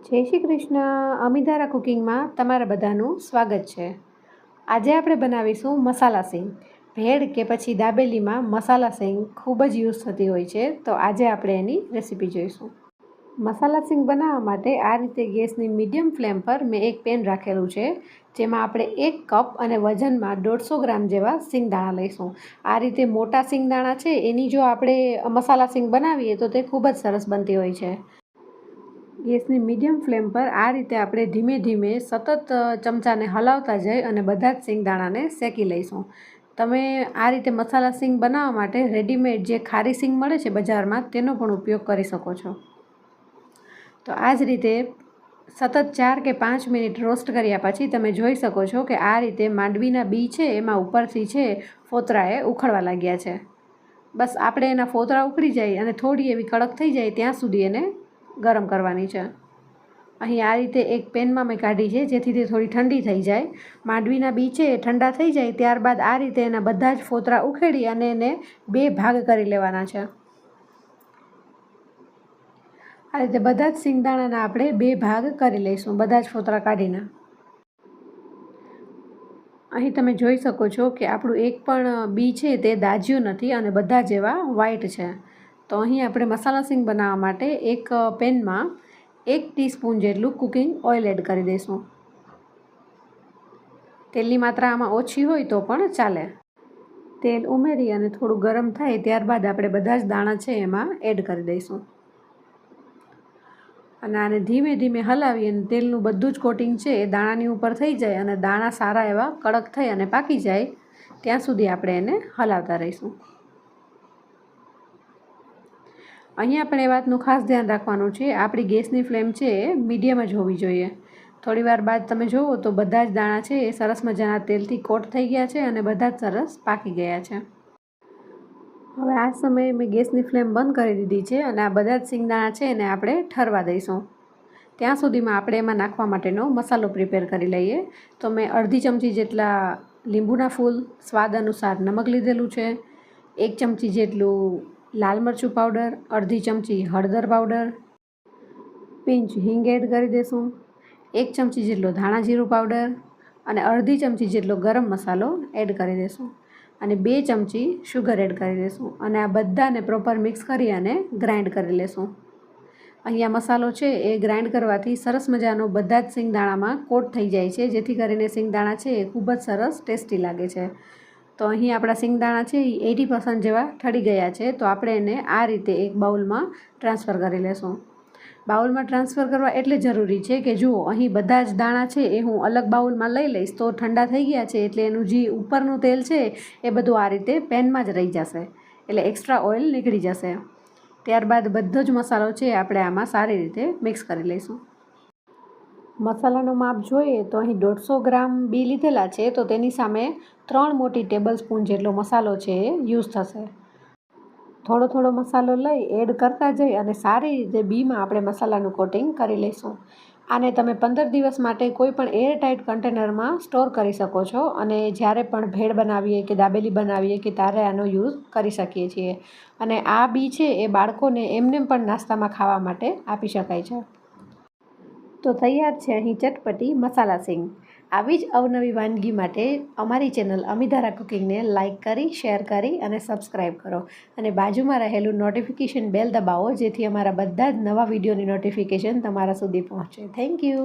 જય શ્રી કૃષ્ણ. અમિધારા કુકિંગમાં તમારા બધાનું સ્વાગત છે. આજે આપણે બનાવીશું મસાલા સિંગ. ભેળ કે પછી દાબેલીમાં મસાલા સિંગ ખૂબ જ યુઝ થતી હોય છે, તો આજે આપણે એની રેસીપી જોઈશું. મસાલા સિંગ બનાવવા માટે આ રીતે ગેસની મીડિયમ ફ્લેમ પર મેં એક પેન રાખેલું છે, જેમાં આપણે 1 કપ અને વજનમાં 150 ગ્રામ જેવા સિંગદાણા લઈશું. આ રીતે મોટા સિંગદાણા છે એની જો આપણે મસાલા સિંગ બનાવીએ તો તે ખૂબ જ સરસ બનતી હોય છે. ગેસની મીડિયમ ફ્લેમ પર આ રીતે આપણે ધીમે ધીમે સતત ચમચાને હલાવતા જઈ અને બધા જ સિંગદાણાને શેકી લઈશું. તમે આ રીતે મસાલા સિંગ બનાવવા માટે રેડીમેડ જે ખારી સિંગ મળે છે બજારમાં, તેનો પણ ઉપયોગ કરી શકો છો. તો આ જ રીતે સતત 4 કે 5 મિનિટ રોસ્ટ કર્યા પછી તમે જોઈ શકો છો કે આ રીતે માંડવીના બી છે એમાં ઉપરથી છે ફોતરાએ ઉખડવા લાગ્યા છે. બસ આપણે એના ફોતરા ઉખડી જાય અને થોડી એવી કડક થઈ જાય ત્યાં સુધી એને ગરમ કરવાની છે. અહીં આ રીતે એક પેનમાં મેં કાઢી છે જેથી તે થોડી ઠંડી થઈ જાય. માંડવીના બી છે એ ઠંડા થઈ જાય ત્યારબાદ આ રીતે એના બધા જ ફોતરા ઉખેડી અને એને 2 ભાગ કરી લેવાના છે. આ રીતે બધા જ સિંગદાણાના આપણે 2 ભાગ કરી લઈશું, બધા જ ફોતરા કાઢીને. અહીં તમે જોઈ શકો છો કે આપણું એક પણ બી છે તે દાજ્યું નથી અને બધા જેવા વ્હાઈટ છે. તો અહીં આપણે મસાલા સિંગ બનાવવા માટે એક પેનમાં 1 ટીસ્પૂન જેટલું કુકિંગ ઓઇલ એડ કરી દઈશું. તેલની માત્રા આમાં ઓછી હોય તો પણ ચાલે. તેલ ઉમેરી અને થોડું ગરમ થાય ત્યારબાદ આપણે બધા જ દાણા છે એમાં એડ કરી દઈશું અને આને ધીમે ધીમે હલાવી અને તેલનું બધું જ કોટિંગ છે એ દાણાની ઉપર થઈ જાય અને દાણા સારા એવા કડક થઈ અને પાકી જાય ત્યાં સુધી આપણે એને હલાવતા રહીશું. અહીંયા પણ એ વાતનું ખાસ ધ્યાન રાખવાનું છે, આપણી ગેસની ફ્લેમ છે એ મીડિયમ જ હોવી જોઈએ. થોડી વાર બાદ તમે જુઓ તો બધા જ દાણા છે એ સરસ મજાના તેલથી કોટ થઈ ગયા છે અને બધા જ સરસ પાકી ગયા છે. હવે આ સમયે મેં ગેસની ફ્લેમ બંધ કરી દીધી છે અને આ બધા જ સિંગદાણા છે એને આપણે ઠરવા દઈશું. ત્યાં સુધીમાં આપણે એમાં નાખવા માટેનો મસાલો પ્રિપેર કરી લઈએ. તો મેં અડધી ચમચી જેટલા લીંબુના ફૂલ, સ્વાદ અનુસાર નમક લીધેલું છે, 1 ચમચી જેટલું લાલ મરચું પાવડર, અડધી ચમચી હળદર પાવડર, પિંચ હિંગ એડ કરી દઈશું, 1 ચમચી જેટલો ધાણા જીરું પાવડર અને અડધી ચમચી જેટલો ગરમ મસાલો એડ કરી દઈશું અને 2 ચમચી શુગર એડ કરી દઈશું અને આ બધાને પ્રોપર મિક્સ કરી અને ગ્રાઇન્ડ કરી લેશું. અહીંયા મસાલો છે એ ગ્રાઇન્ડ કરવાથી સરસ મજાનો બધા જ સિંગદાણામાં કોટ થઈ જાય છે, જેથી કરીને સિંગદાણા છે એ ખૂબ જ સરસ ટેસ્ટી લાગે છે. તો અહીં આપણા સિંગદાણા છે એ 80% જેવા ઠરી ગયા છે, તો આપણે એને આ રીતે એક બાઉલમાં ટ્રાન્સફર કરી લેશું. બાઉલમાં ટ્રાન્સફર કરવા એટલે જરૂરી છે કે જુઓ અહીં બધા જ દાણા છે એ હું અલગ બાઉલમાં લઈ લઈશ તો ઠંડા થઈ ગયા છે એટલે એનું જે ઉપરનું તેલ છે એ બધું આ રીતે પેનમાં જ રહી જશે, એટલે એક્સ્ટ્રા ઓઇલ નીકળી જશે. ત્યારબાદ બધો જ મસાલો છે આપણે આમાં સારી રીતે મિક્સ કરી લઈશું. મસાલાનો માપ જોઈએ તો અહીં 150 ગ્રામ બી લીધેલા છે, તો તેની સામે 3 મોટી ટેબલ સ્પૂન જેટલો મસાલો છે એ યુઝ થશે. થોડો થોડો મસાલો લઈ એડ કરતા જઈ અને સારી રીતે બીમાં આપણે મસાલાનું કોટિંગ કરી લઈશું. આને તમે 15 દિવસ માટે કોઈ પણ એરટાઇટ કન્ટેનરમાં સ્ટોર કરી શકો છો અને જ્યારે પણ ભેળ બનાવીએ કે દાબેલી બનાવીએ કે ત્યારે આનો યુઝ કરી શકીએ છીએ. અને આ બી છે એ બાળકોને એમને પણ નાસ્તામાં ખાવા માટે આપી શકાય છે. તો તૈયાર છે અહીં ચટપટી મસાલા સિંગ. આવી જ અવનવી વાનગી માટે અમારી ચેનલ અમિધારા કુકિંગને લાઇક કરી, શેર કરી અને સબસ્ક્રાઈબ કરો અને બાજુમાં રહેલું નોટિફિકેશન બેલ દબાવો જેથી અમારા બધા જ નવા વિડીયોની નોટિફિકેશન તમારા સુધી પહોંચે. Thank you.